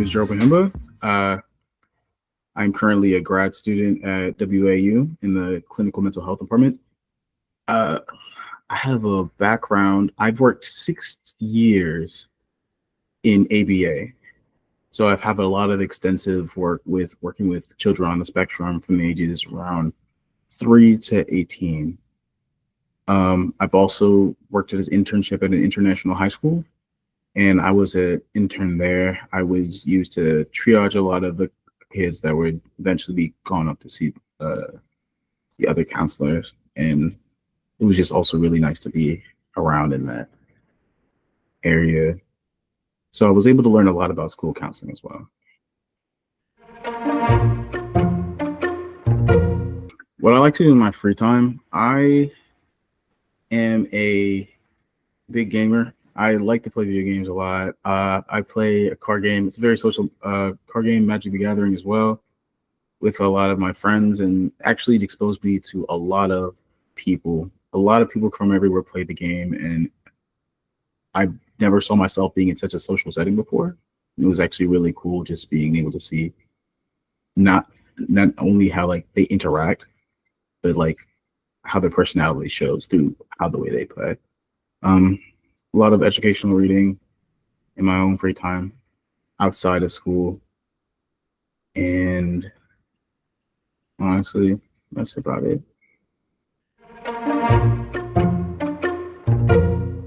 name is Gerald Bahimba. I'm currently a grad student at WAU in the clinical mental health department. I have a background. I've worked 6 years in ABA. So I've had a lot of extensive work with working with children on the spectrum from the ages around 3 to 18. I've also worked as an internship at an international high school, and I was an intern there. I was used to triage a lot of the kids that would eventually be gone up to see the other counselors, and it was just also really nice to be around in that area. So I was able to learn a lot about school counseling as well. What I like to do in my free time, I am a big gamer. I like to play video games a lot. I play a card game. It's a very social card game, Magic the Gathering as well, with a lot of my friends, and actually it exposed me to a lot of people. A lot of people from everywhere play the game, and I never saw myself being in such a social setting before. It was actually really cool just being able to see not only how like they interact, but like how their personality shows through how the way they play. A lot of educational reading in my own free time outside of school. And honestly, that's about it.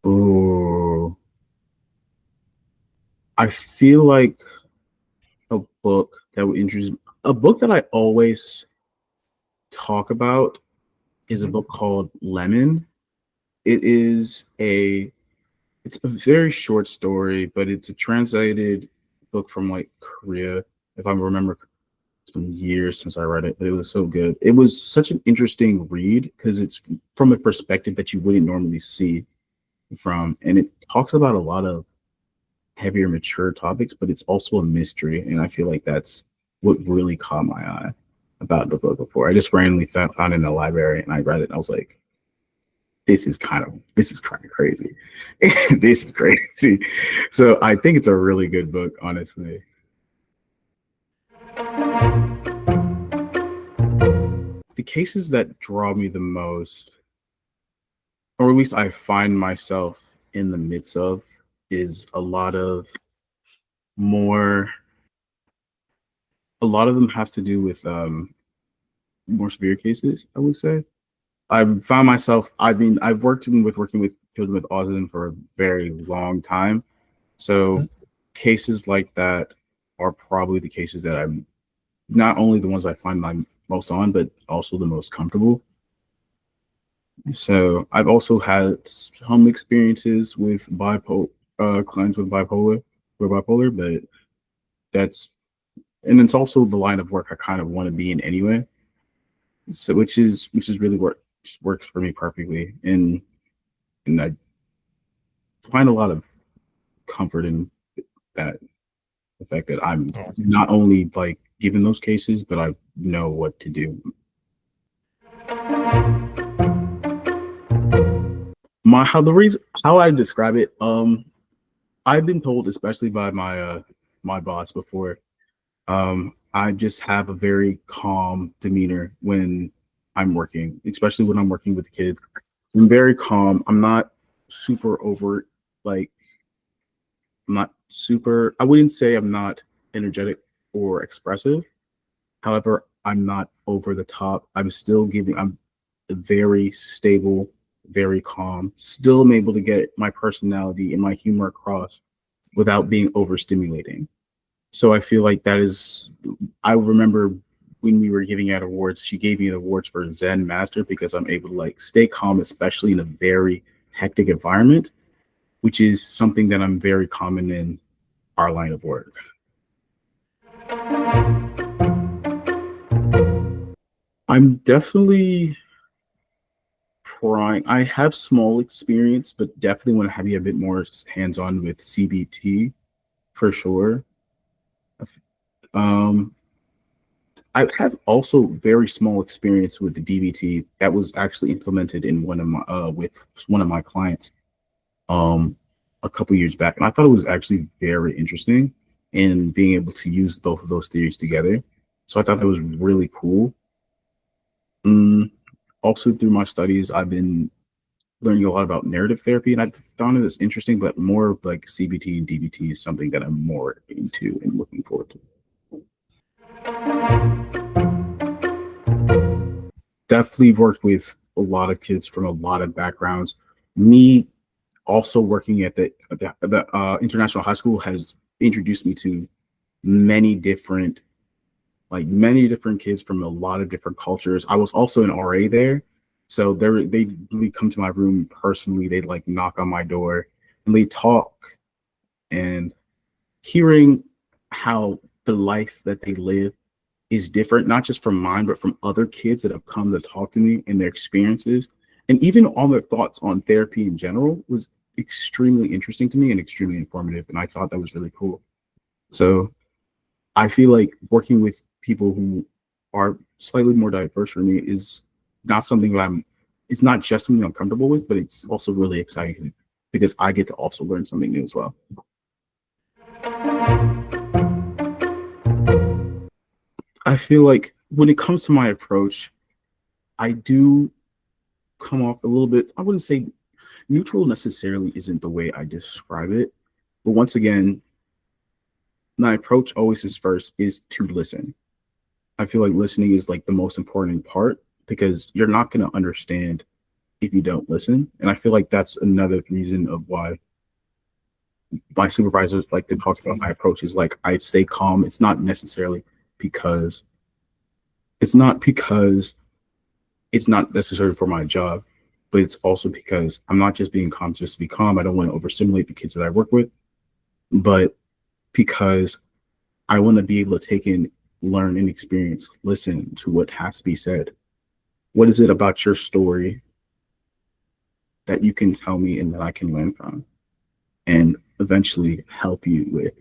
Oh, I feel like a book that would interest a book that I always talk about is a book called Lemon. It's a very short story, but it's a translated book from like Korea. If I remember, it's been years since I read it, but it was so good. It was such an interesting read because it's from a perspective that you wouldn't normally see from, and it talks about a lot of heavier, mature topics, but it's also a mystery, and I feel like that's what really caught my eye about the book before. I just randomly found it in the library, and I read it, and I was like, this is kind of crazy. This is crazy. So I think it's a really good book, honestly. The cases that draw me the most, or at least I find myself in the midst of, is a lot of them have to do with more severe cases, I would say. I've found myself, I've working with children with autism for a very long time. So cases like that are probably the cases that I'm not only the ones I find my most on, but also the most comfortable. So I've also had some experiences with clients with bipolar, but it's also the line of work I kind of want to be in anyway. So which is really works for me perfectly, and I find a lot of comfort in that, the fact that I'm not only like given those cases, but I know what to do. How I describe it, I've been told, especially by my boss before, I just have a very calm demeanor when I'm working, especially when I'm working with kids. I'm very calm. I'm not super overt. Like, I wouldn't say I'm not energetic or expressive. However, I'm not over the top. I'm very stable, very calm. Still am able to get my personality and my humor across without being overstimulating. So I feel like I remember when we were giving out awards, she gave me the awards for Zen Master because I'm able to like stay calm, especially in a very hectic environment, which is something that I'm very common in our line of work. I'm definitely trying. I have small experience, but definitely want to have you a bit more hands-on with CBT for sure. I have also very small experience with the DBT that was actually implemented in with one of my clients a couple years back, and I thought it was actually very interesting. and being able to use both of those theories together. So I thought that was really cool. Mm, Also, through my studies, I've been learning a lot about narrative therapy, and I found it as interesting, but more of like CBT and DBT is something that I'm more into and looking forward to. Definitely worked with a lot of kids from a lot of backgrounds. Me also working at the international high school has introduced me to many different many different kids from a lot of different cultures. I was also an RA there, so they really come to my room personally. They'd like knock on my door and they talk, and hearing how the life that they live is different, not just from mine, but from other kids that have come to talk to me and their experiences, and even all their thoughts on therapy in general was extremely interesting to me and extremely informative. And I thought that was really cool. So I feel like working with people who are slightly more diverse for me is not something that it's not just something I'm comfortable with, but it's also really exciting because I get to also learn something new as well. I feel like when it comes to my approach, I do come off a little bit, I wouldn't say neutral necessarily isn't the way I describe it. But once again, my approach always is first is to listen. I feel like listening is like the most important part because you're not going to understand if you don't listen. And I feel like that's another reason of why my supervisors like to talk about my approach is like I stay calm. Because it's not because it's not necessary for my job, but it's also because I'm not just being calm just to be calm. I don't want to overstimulate the kids that I work with, but because I want to be able to take in, learn, and experience, listen to what has to be said. What is it about your story that you can tell me and that I can learn from and eventually help you with?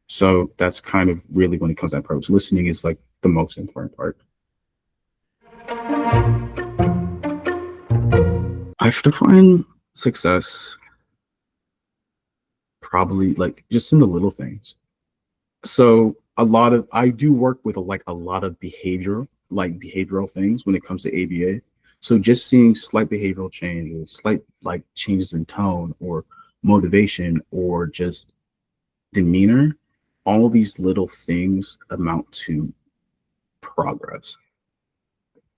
So that's kind of really when it comes to that approach. Listening is like the most important part. I've defined success probably like just in the little things. So I do work with a lot of behavioral things when it comes to ABA. So just seeing slight behavioral changes, slight like changes in tone or motivation or just demeanor, all these little things amount to progress.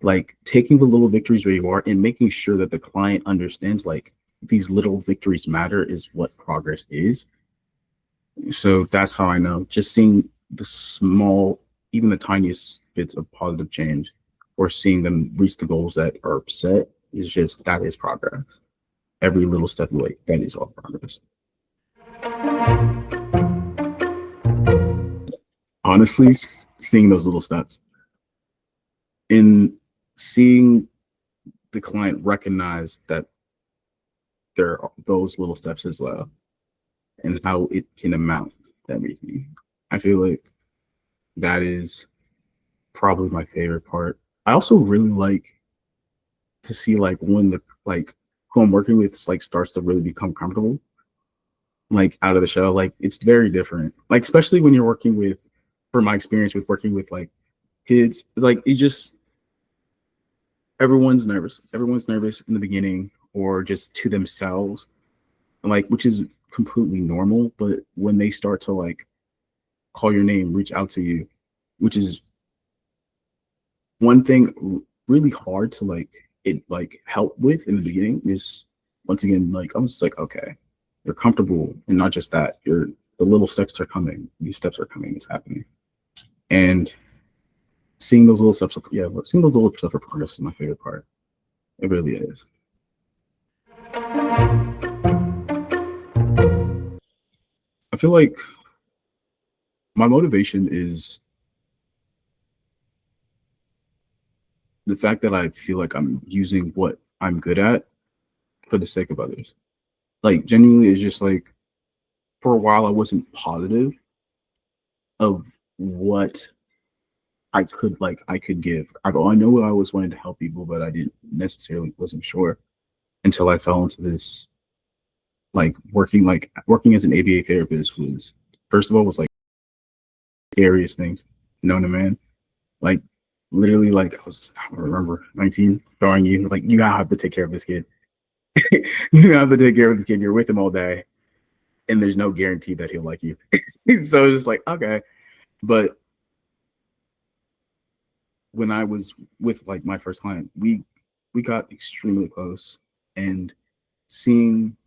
Like taking the little victories where you are and making sure that the client understands like these little victories matter is what progress is. So that's how I know. Just seeing the small, even the tiniest bits of positive change, or seeing them reach the goals that are set that is progress. Every little step away, that is all progress. Honestly, seeing those little steps in seeing the client recognize that there are those little steps as well and how it can amount to everything. I feel like that is probably my favorite part. I also really like to see like when the like who I'm working with like starts to really become comfortable, like out of the shell. Like it's very different. Like especially when you're working with, from my experience with working with like kids, like it just everyone's nervous. Everyone's nervous in the beginning or just to themselves, like which is completely normal. But when they start to like call your name, reach out to you, which is one thing really hard to help with in the beginning is once again, like I'm just like, okay, you're comfortable and not just that, the little steps are coming. These steps are coming, it's happening. And seeing those little steps seeing those little steps of progress is my favorite part. It really is. I feel like my motivation is the fact that I feel like I'm using what I'm good at for the sake of others. Like genuinely, it's just like for a while I wasn't positive of what I could give. I know I always wanted to help people, but I didn't necessarily wasn't sure until I fell into this working as an ABA therapist was first of all was like scariest things known to man. Like literally, like I don't remember 19 throwing you like you gotta have to take care of this kid. You have to take care of this kid. You're with him all day, and there's no guarantee that he'll like you. So it's just like okay, but when I was with like my first client, we got extremely close, and seeing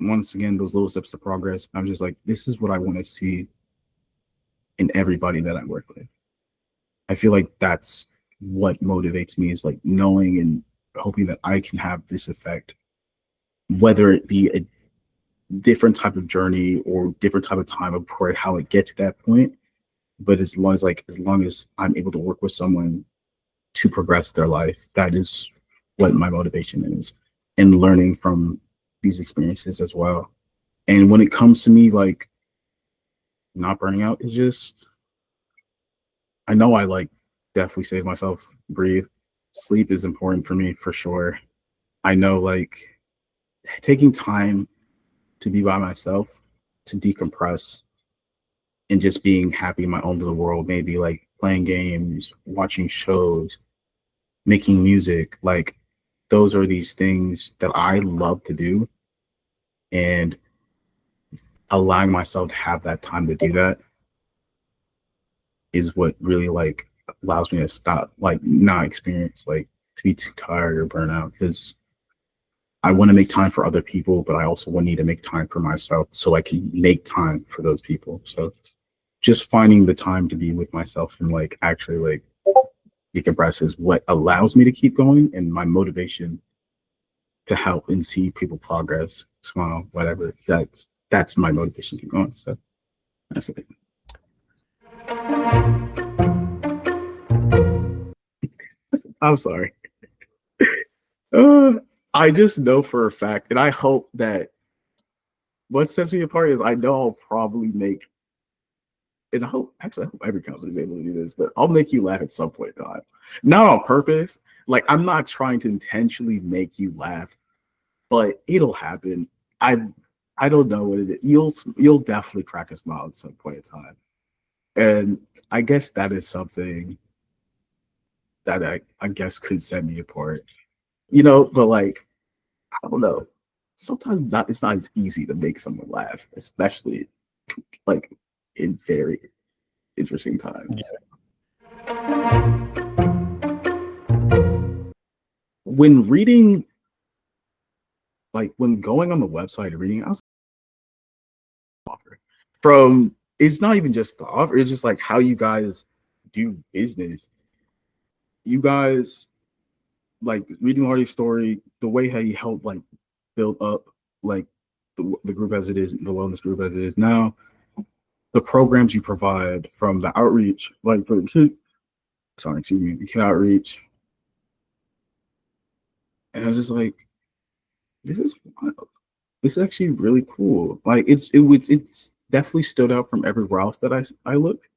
once again those little steps of progress, I'm just like, this is what I want to see in everybody that I work with. I feel like that's what motivates me is like knowing and hoping that I can have this effect, whether it be a different type of journey or different type of time of how it get to that point. But as long as I'm able to work with someone to progress their life, that is what my motivation is, and learning from these experiences as well. And when it comes to me, like not burning out, is just I know I like definitely save myself, breathe. Sleep is important for me for sure. I know like taking time to be by myself, to decompress, and just being happy in my own little world, maybe like playing games, watching shows, making music, like those are these things that I love to do. And allowing myself to have that time to do that is what really like allows me to stop, like not experience like to be too tired or burn out, because I want to make time for other people, but I also need to make time for myself so I can make time for those people. So just finding the time to be with myself and like actually like decompress is what allows me to keep going, and my motivation to help and see people progress, smile, whatever. That's my motivation to keep going. So that's it. I'm sorry. Uh, I just know for a fact, and I hope that what sets me apart is I know I'll probably make, and I hope every counselor is able to do this, but I'll make you laugh at some point in time. Not on purpose. Like I'm not trying to intentionally make you laugh, but it'll happen. I don't know what it is. You'll definitely crack a smile at some point in time. And I guess that is something that I guess could set me apart. But like I don't know. Sometimes it's not as easy to make someone laugh, especially like in very interesting times. When reading, like when going on the website and reading, I was from it's not even just the offer, it's just like how you guys do business. You guys like reading Lartey's story, the way how you help like build up like the group as it is, the wellness group as it is now, the programs you provide from the outreach, like for the kid, the kid outreach. And I was just like, this is wild. This is actually really cool. Like it's definitely stood out from everywhere else that I looked.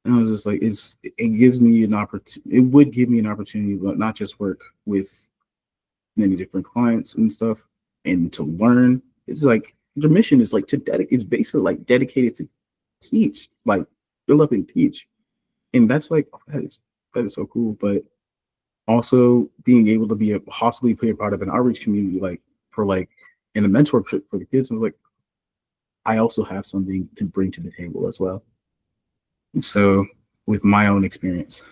And I was just like, it gives me an opportunity. It would give me an opportunity, but not just work with many different clients and stuff, and to learn. It's like your mission is like to dedicate. It's basically like dedicated to teach, like develop and teach, and that's like that is so cool. But also being able to possibly be a part of an outreach community, like for like in a mentorship for the kids. I was like, I also have something to bring to the table as well. So with my own experience.